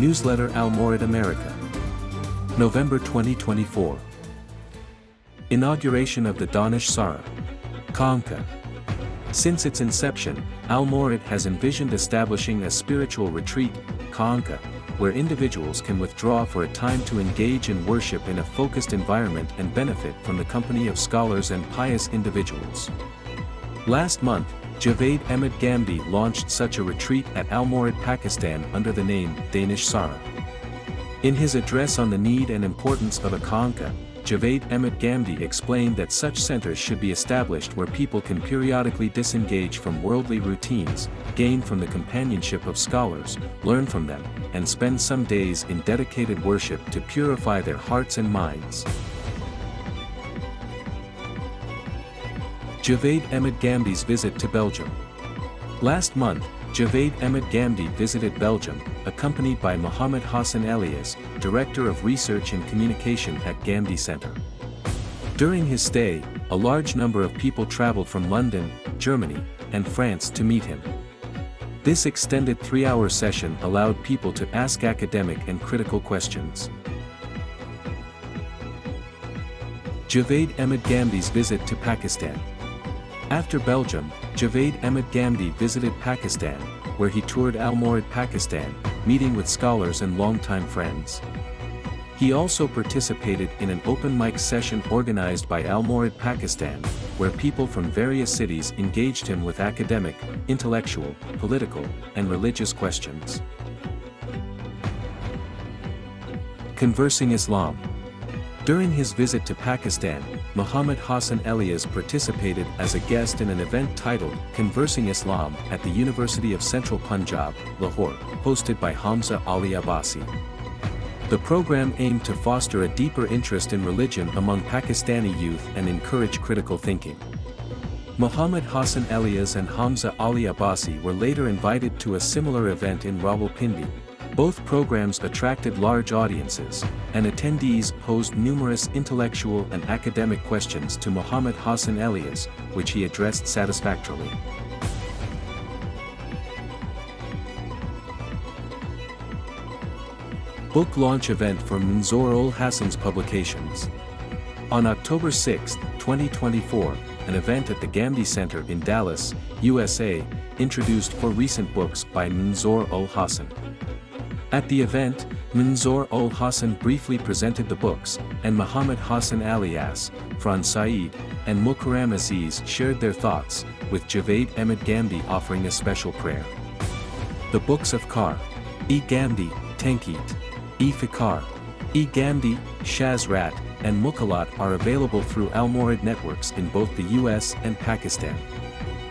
Newsletter Al-Mawrid America. November 2024. Inauguration of the Danish Sara. Konka. Since its inception, Al-Mawrid has envisioned establishing a spiritual retreat, Konka, where individuals can withdraw for a time to engage in worship in a focused environment and benefit from the company of scholars and pious individuals. Last month, Javed Ahmed Ghamidi launched such a retreat at Al-Mawrid, Pakistan under the name Danish Sara. In his address on the need and importance of a Konka, Javed Ahmed Ghamidi explained that such centers should be established where people can periodically disengage from worldly routines, gain from the companionship of scholars, learn from them, and spend some days in dedicated worship to purify their hearts and minds. Javed Ahmed Ghamidi's visit to Belgium. Last month, Javed Ahmed Ghamidi visited Belgium, accompanied by Mohammed Hassan Elias, Director of Research and Communication at Ghamidi Center. During his stay, a large number of people traveled from London, Germany, and France to meet him. This extended 3-hour session allowed people to ask academic and critical questions. Javed Ahmed Ghamidi's visit to Pakistan. After Belgium, Javed Ahmed Ghamidi visited Pakistan, where he toured Al-Mawrid, Pakistan, meeting with scholars and longtime friends. He also participated in an open mic session organized by Al-Mawrid, Pakistan, where people from various cities engaged him with academic, intellectual, political, and religious questions. Conversing Islam. During his visit to Pakistan, Mohammed Hassan Elias participated as a guest in an event titled Conversing Islam at the University of Central Punjab, Lahore, hosted by Hamza Ali Abbasi. The program aimed to foster a deeper interest in religion among Pakistani youth and encourage critical thinking. Mohammed Hassan Elias and Hamza Ali Abbasi were later invited to a similar event in Rawalpindi. Both programs attracted large audiences, and attendees posed numerous intellectual and academic questions to Mohammed Hassan Elias, which he addressed satisfactorily. Book launch event for Manzoor ul Hassan's publications. On October 6, 2024, an event at the Ghamidi Center in Dallas, USA, introduced 4 recent books by Manzoor ul Hassan. At the event, Manzoor ul Hassan briefly presented the books, and Mohammed Hassan Elias, Fran Saeed, and Mukarram Aziz shared their thoughts, with Javed Ahmed Ghamidi offering a special prayer. The books of Ghamidi, Tankit, Fikar, Ghamidi, Shazrat, and Mukalat are available through Al-Mawrid networks in both the US and Pakistan.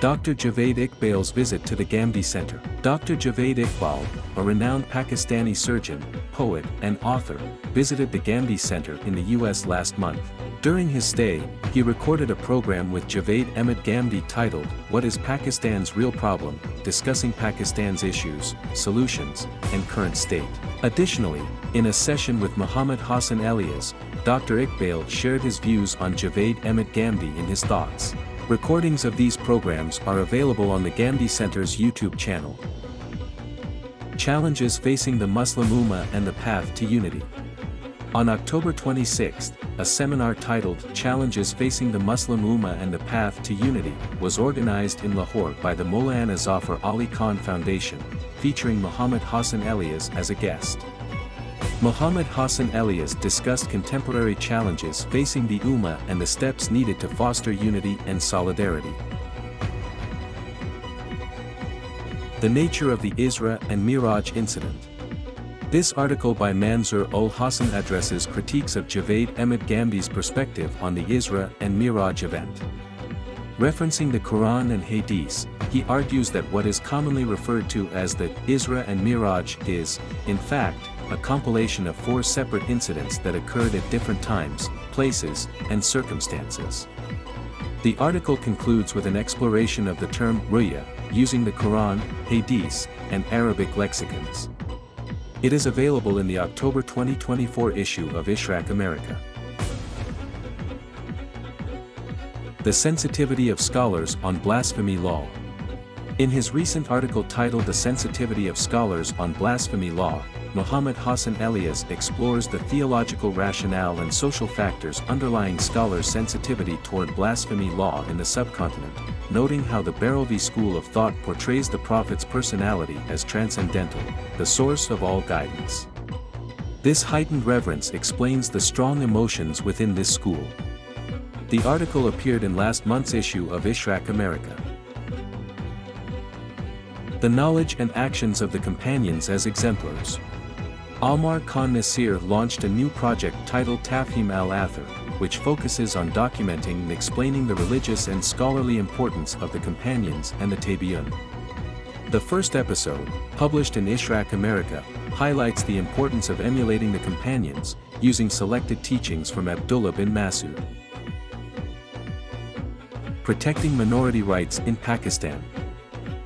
Dr. Javed Iqbal's visit to the Ghamidi Center. Dr. Javed Iqbal, a renowned Pakistani surgeon, poet, and author, visited the Ghamidi Center in the US last month. During his stay, he recorded a program with Javed Ahmed Ghamidi titled, What is Pakistan's Real Problem?, discussing Pakistan's issues, solutions, and current state. Additionally, in a session with Mohammed Hassan Elias, Dr. Iqbal shared his views on Javed Ahmed Ghamidi in his thoughts. Recordings of these programs are available on the Ghamidi Center's YouTube channel. Challenges facing the Muslim Ummah and the Path to Unity. On October 26, a seminar titled Challenges Facing the Muslim Ummah and the Path to Unity was organized in Lahore by the Maulana Zafar Ali Khan Foundation, featuring Mohammed Hassan Elias as a guest. Mohammed Hassan Elias discussed contemporary challenges facing the Ummah and the steps needed to foster unity and solidarity. The nature of the Isra and Miraj incident. This article by Manzoor ul Hassan addresses critiques of Javed Ahmed Ghamidi's perspective on the Isra and Miraj event. Referencing the Quran and Hadith, he argues that what is commonly referred to as the Isra and Miraj is, in fact, a compilation of 4 separate incidents that occurred at different times, places, and circumstances. The article concludes with an exploration of the term ruya, using the Quran, Hadith, and Arabic lexicons. It is available in the October 2024 issue of Ishra America. The sensitivity of scholars on blasphemy law. In his recent article titled The Sensitivity of Scholars on Blasphemy Law, Muhammad Hassan Elias explores the theological rationale and social factors underlying scholars' sensitivity toward blasphemy law in the subcontinent, noting how the Barelvi school of thought portrays the Prophet's personality as transcendental, the source of all guidance. This heightened reverence explains the strong emotions within this school. The article appeared in last month's issue of Ishra America. The knowledge and actions of the companions as exemplars. Omar Khan Nasir launched a new project titled Tafhim al-Athar, which focuses on documenting and explaining the religious and scholarly importance of the companions and the tabi'un. The first episode, published in Ishra America, highlights the importance of emulating the companions, using selected teachings from Abdullah bin Mas'ud. Protecting minority rights in Pakistan.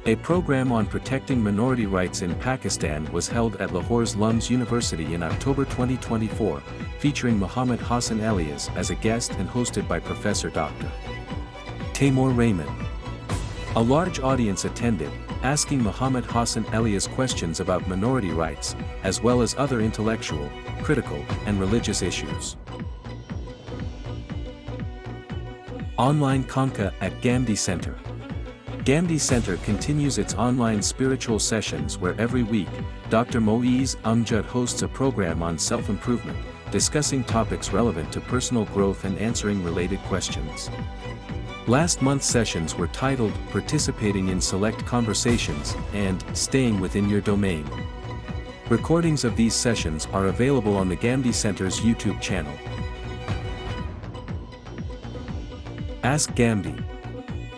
A program on protecting minority rights in Pakistan was held at Lahore's Lungs University in October 2024, featuring Muhammad Hassan Elias as a guest and hosted by Professor Dr. Taimur Rahman. A large audience attended, asking Muhammad Hassan Elias questions about minority rights, as well as other intellectual, critical, and religious issues. Online Conca at Ghamidi Center. Ghamidi Center continues its online spiritual sessions where every week, Dr. Moiz Amjad hosts a program on self-improvement, discussing topics relevant to personal growth and answering related questions. Last month's sessions were titled Participating in Select Conversations and Staying Within Your Domain. Recordings of these sessions are available on the Ghamidi Center's YouTube channel. Ask Ghamidi.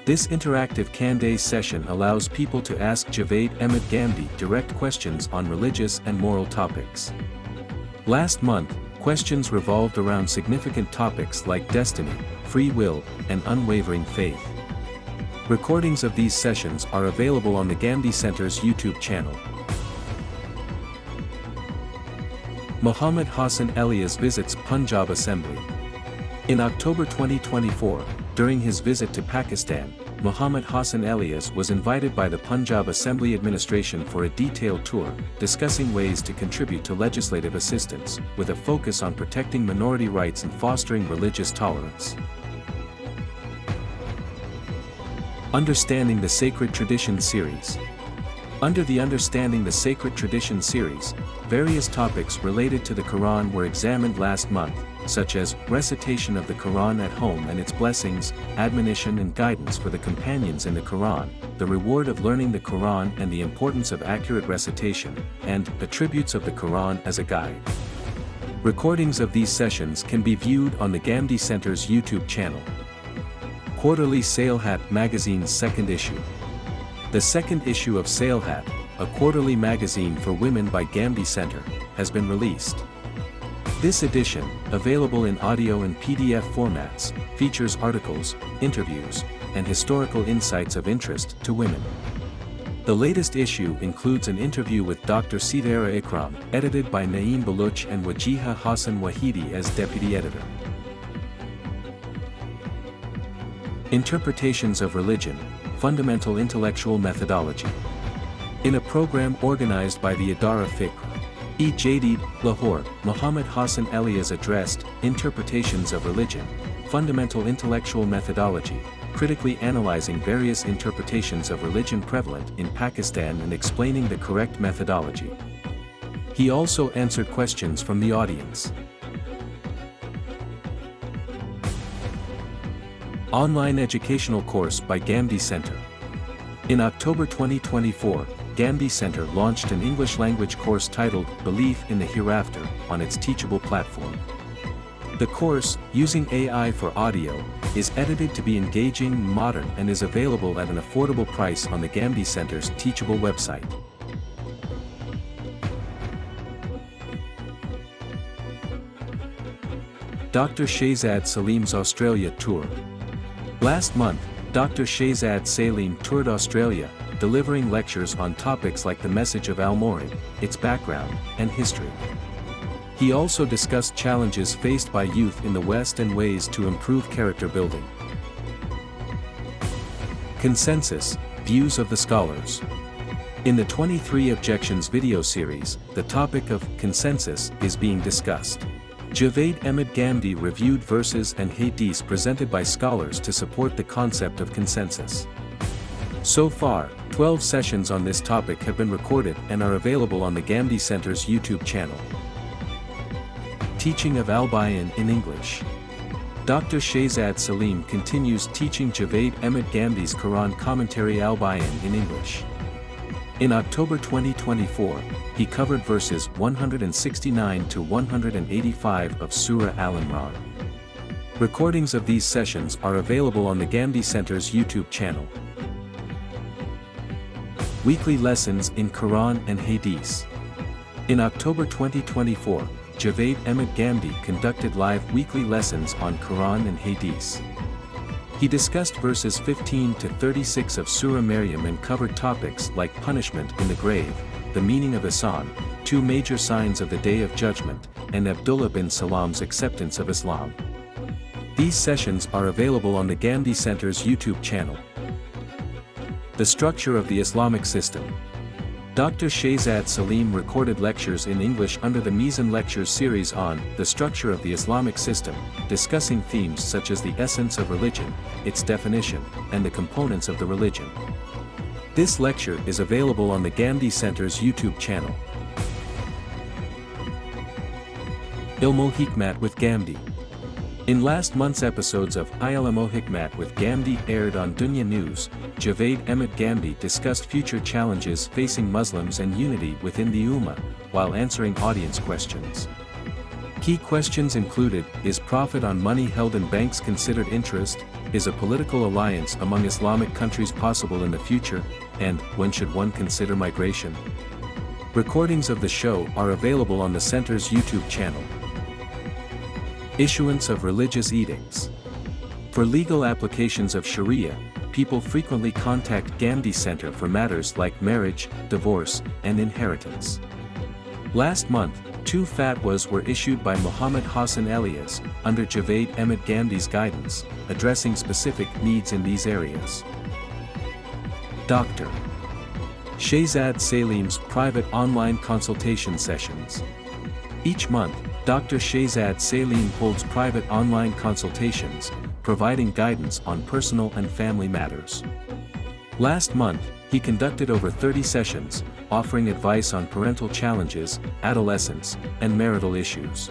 This interactive Q&A session allows people to ask Javed Ahmed Ghamidi direct questions on religious and moral topics. Last month, questions revolved around significant topics like destiny, free will, and unwavering faith. Recordings of these sessions are available on the Ghamidi Center's YouTube channel. Muhammad Hassan Elias visits Punjab Assembly. In October 2024, during his visit to Pakistan, Muhammad Hassan Elias was invited by the Punjab Assembly administration for a detailed tour, discussing ways to contribute to legislative assistance, with a focus on protecting minority rights and fostering religious tolerance. Understanding the Sacred Tradition series. Under the Understanding the Sacred Tradition series, various topics related to the Quran were examined last month, such as recitation of the Quran at home and its blessings, admonition and guidance for the companions in the Quran, the reward of learning the Quran and the importance of accurate recitation, and attributes of the Quran as a guide. Recordings of these sessions can be viewed on the Ghamidi Center's YouTube channel. Quarterly Salehat magazine's second issue. The second issue of Salehat, a quarterly magazine for women by Ghamidi Center, has been released. This edition, available in audio and PDF formats, features articles, interviews, and historical insights of interest to women. The latest issue includes an interview with Dr. Sitara Ikram, edited by Naeem Baluch and Wajiha Hassan Wahidi as deputy editor. Interpretations of Religion, Fundamental Intellectual Methodology. In a program organized by the Idara Fiqh-e-Jadid, Lahore, Muhammad Hassan Elias addressed Interpretations of Religion, Fundamental Intellectual Methodology, critically analyzing various interpretations of religion prevalent in Pakistan and explaining the correct methodology. He also answered questions from the audience. Online educational course by Ghamidi Center. In October 2024, Ghamidi Center launched an English language course titled Belief in the Hereafter on its Teachable platform. The course, using AI for audio, is edited to be engaging and modern and is available at an affordable price on the Ghamidi Center's Teachable website. Dr. Shehzad Salim's Australia Tour. Last month, Dr. Shehzad Salim toured Australia, delivering lectures on topics like the message of Al-Mawrid, its background, and history. He also discussed challenges faced by youth in the West and ways to improve character building. Consensus, Views of the Scholars. In the 23 Objections video series, the topic of consensus is being discussed. Javed Ahmed Ghamidi reviewed verses and hadiths presented by scholars to support the concept of consensus. So far, 12 sessions on this topic have been recorded and are available on the Ghamidi Center's YouTube channel. Teaching of Al-Bayan in English. Dr. Shehzad Salim continues teaching Javed Ahmed Ghamidi's Quran commentary Al-Bayan in English. In October 2024, he covered verses 169 to 185 of Surah Al-Mawrid. Recordings of these sessions are available on the Ghamidi Center's YouTube channel. Weekly Lessons in Quran and Hadith. In October 2024, Javed Ahmed Ghamidi conducted live weekly lessons on Quran and Hadith. He discussed verses 15 to 36 of Surah Maryam and covered topics like punishment in the grave, the meaning of Ahsan, 2 major signs of the Day of Judgment, and Abdullah bin Salam's acceptance of Islam. These sessions are available on the Ghamidi Center's YouTube channel. The structure of the Islamic system. Dr. Shehzad Salim recorded lectures in English under the Meezan lectures series on the structure of the Islamic system, discussing themes such as the essence of religion, its definition, and the components of the religion. This lecture is available on the Ghamidi Center's YouTube channel. Ilmul Hikmat with Ghamidi. In last month's episodes of Ilmul Hikmat with Ghamidi aired on Dunya News, Javed Ahmed Ghamidi discussed future challenges facing Muslims and unity within the Ummah, while answering audience questions. Key questions included: is profit on money held in banks considered interest? Is a political alliance among Islamic countries possible in the future? And when should one consider migration? Recordings of the show are available on the Center's YouTube channel. Issuance of religious edicts. For legal applications of Sharia, people frequently contact Ghamidi Center for matters like marriage, divorce, and inheritance. Last month, 2 fatwas were issued by Muhammad Hassan Elias, under Javed Ahmed Ghamidi's guidance, addressing specific needs in these areas. Dr. Shehzad Salim's private online consultation sessions. Each month, Dr. Shehzad Salim holds private online consultations, providing guidance on personal and family matters. Last month, he conducted over 30 sessions, offering advice on parental challenges, adolescence, and marital issues.